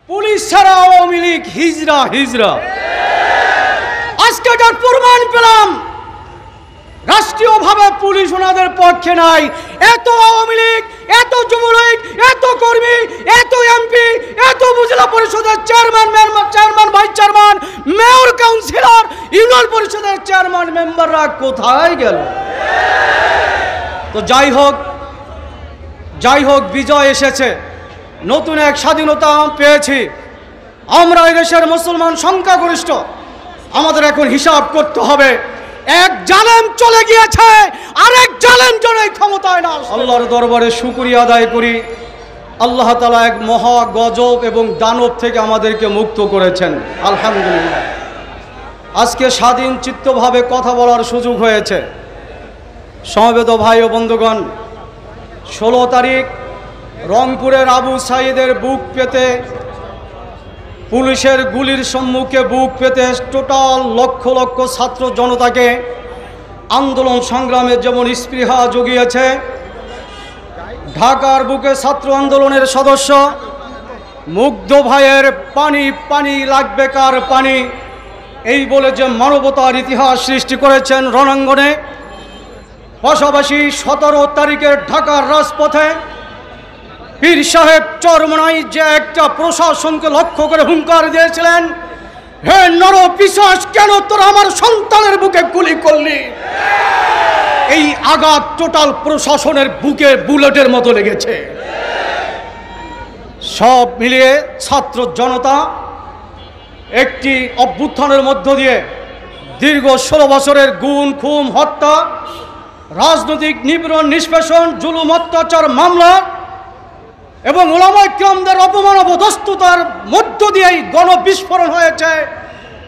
Police ছাড়া আওয়ামী লীগ হিজরা হিজরা। আজকে যার প্রমাণ পেলাম রাষ্ট্রীয়ভাবে পুলিশ ওনাদের পক্ষে নাই। এত আওয়ামী লীগ, এত যুবলীগ, এত কর্মী, এত এমপি, এত উপজেলা পরিষদের chairman, vice chairman, mayor, councillor, union পরিষদের চেয়ারম্যান, মেম্বাররা কোথায় গেল? তো যাই হোক বিজয় এসেছে, নতুন এক স্বাধীনতা পেয়েছি আমরা। এই দেশের মুসলমান সংখ্যাগরিষ্ঠ, আমাদের এখন হিসাব করতে হবে। এক জালেম চলে গিয়েছে, আরেক জালেম জন্য ক্ষমতায় না। আল্লাহর দরবারে শুকরিয়া আদায় করি, আল্লাহ তাআলা এক মহা গজব এবং দানব থেকে আমাদেরকে মুক্ত করেছেন, আলহামদুলিল্লাহ। আজকে স্বাধীন চিত্তভাবে কথা বলার সুযোগ হয়েছে। সমবেত ভাই ও বন্ধুগণ, 16 তারিখ রংপুরের আবু সাঈদের বুক পেতে, পুলিশের গুলির সম্মুখে বুক পেতে টোটাল লক্ষ লক্ষ ছাত্র জনতাকে আন্দোলন সংগ্রামে যেমন স্পৃহা জুগিয়েছে, ঢাকার বুকে ছাত্র আন্দোলনের সদস্য মুগ্ধ ভাইয়ের পানি পানি লাগবে কার পানি এই বলে যে মানবতার ইতিহাস সৃষ্টি করেছেন রণাঙ্গনে। পাশাপাশি 17 তারিখের ঢাকার রাজপথে পীর সাহেব চরমনাই যে একটা প্রশাসনকে লক্ষ্য করে হুঙ্কার দিয়েছিলেন, হে নরপিশাচ, কেন তোরা আমার সন্তানের বুকে গুলি করলি? এই আঘাত টোটাল প্রশাসনের বুকে বুলেটের মতো লেগেছে। সব মিলিয়ে ছাত্র জনতা একটি অভ্যুত্থানের মধ্য দিয়ে দীর্ঘ 16 বছরের গুম, খুন, হত্যা, রাজনৈতিক নিপীড়ন, নিষ্পেষণ, জুলুম, অত্যাচার, মামলা এবং উলামায়ে কিরামদের অপমান অপদস্থতার মধ্য দিয়েই গণবিস্ফোরণ হয়েছে।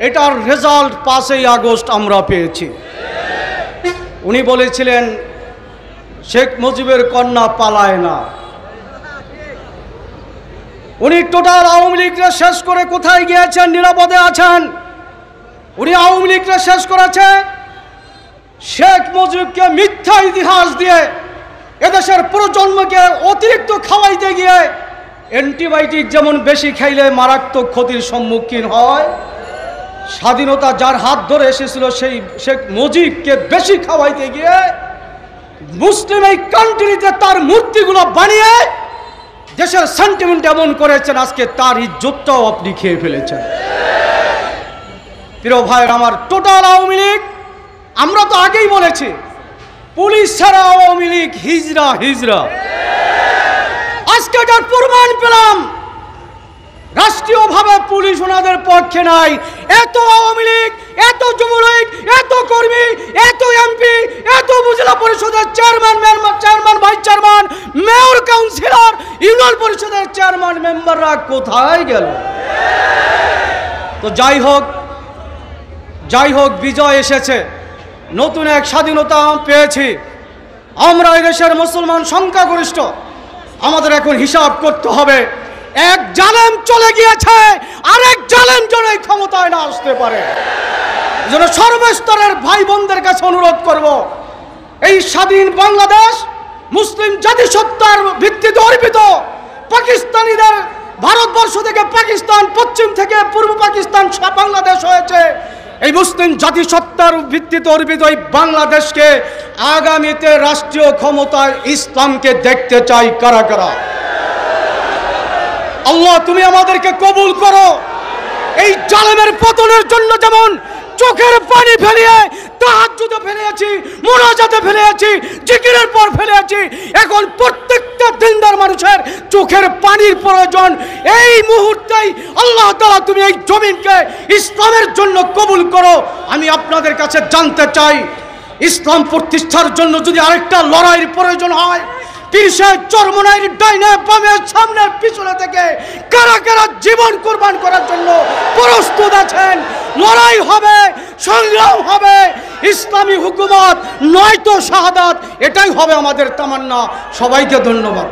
এটার রেজাল্ট 5ই আগস্ট আমরা পেয়েছি। উনি বলেছিলেন শেখ মুজিবের কন্যা পালায় না। উনি টোটাল আওয়ামী লীগকে শেষ করে কোথায় গিয়েছেন? নিরাপদে আছেন। উনি আওয়ামী লীগকে শেষ করেছে শেখ মুজিবকে মিথ্যা ইতিহাস দিয়ে এদেশের প্রজন্মকে অতিরিক্ত খাওয়াইতে গিয়ে। অ্যান্টিবায়োটিক যেমন বেশি খাইলে মারাত্মক ক্ষতির সম্মুখীন হয়, স্বাধীনতা যার হাত ধরে এসেছিল সেই শেখ মুজিবকে বেশি খাওয়াইতে গিয়ে মুসলিম এই কান্ট্রিতে তার মূর্তিগুলো বানিয়ে দেশের সেন্টিমেন্ট এমন করেছেন, আজকে তার ইজ্জতটাও আপনি খেয়ে ফেলেছেন। প্রিয় ভাইয়ের আমার, টোটাল আওয়ামী লীগ, আমরা তো আগেই বলেছি পুলিশ ছাড়া আওয়ামী লীগ হিজরা হিজরা। আজকে যার প্রমাণ পেলাম রাষ্ট্রীয়ভাবে পুলিশ ওনাদের পক্ষে নাই। এত আওয়ামী লীগ, এত যুবলীগ, এত কর্মী, এত এমপি, এত উপজেলা পরিষদের chairman, vice chairman, mayor, councillor, union পরিষদের চেয়ারম্যান, মেম্বাররা কোথায় গেল? তো যাই হোক বিজয় এসেছে, নতুন এক স্বাধীনতা পেয়েছি আমরা। এই দেশের মুসলমান সংখ্যাগরিষ্ঠ, আমাদের এখন হিসাব করতে হবে। এক জালেম চলে গিয়েছে, আরেক জালেম যেন ক্ষমতায় না আসতে পারে। যেন সর্বস্তরের ভাই বোনদের কাছে অনুরোধ করব, এই স্বাধীন বাংলাদেশ মুসলিম জাতিসত্তার ভিত্তিতে অর্পিত। পাকিস্তানিদের ভারতবর্ষ থেকে পাকিস্তান, পশ্চিম থেকে পূর্ব পাকিস্তান, বাংলাদেশ হয়েছে। এই মুসলিম জাতিসত্তার ভিত্তিতে অর্পিত এই বাংলাদেশকে আগামীতে রাষ্ট্রীয় ক্ষমতায় ইসলামকে দেখতে চাই কারা কারা? আল্লাহ তুমি আমাদেরকে কবুল করো। এই জালেমের পতনের জন্য যেমন চোখের পানি ফেলিয়ে তাহাজ্জুদে ফেলেছি, মুনাজাতে ফেলেছি, জিকিরের পর ফেলেছি, এখন প্রত্যেকটা দিনদার মানুষের চোখের পানির প্রয়োজন। এই মুহূর্তেই আল্লাহ তাআলা তুমি এই জমিনকে ইসলামের জন্য কবুল করো। আমি আপনাদের কাছে জানতে চাই, ইসলাম প্রতিষ্ঠার জন্য যদি আরেকটা লড়াইয়ের প্রয়োজন হয়, পীর সাহেব চরমনাইর ডাইনে বামে সামনে পিছনে থেকে কারা কারা জীবন কুরবান করার জন্য প্রস্তুত আছেন? লড়াই হবে, সংগ্রাম হবে, ইসলামী হুকুমত নয়তো শাহাদাত, এটাই হবে আমাদের তামান্না। সবাইকে ধন্যবাদ।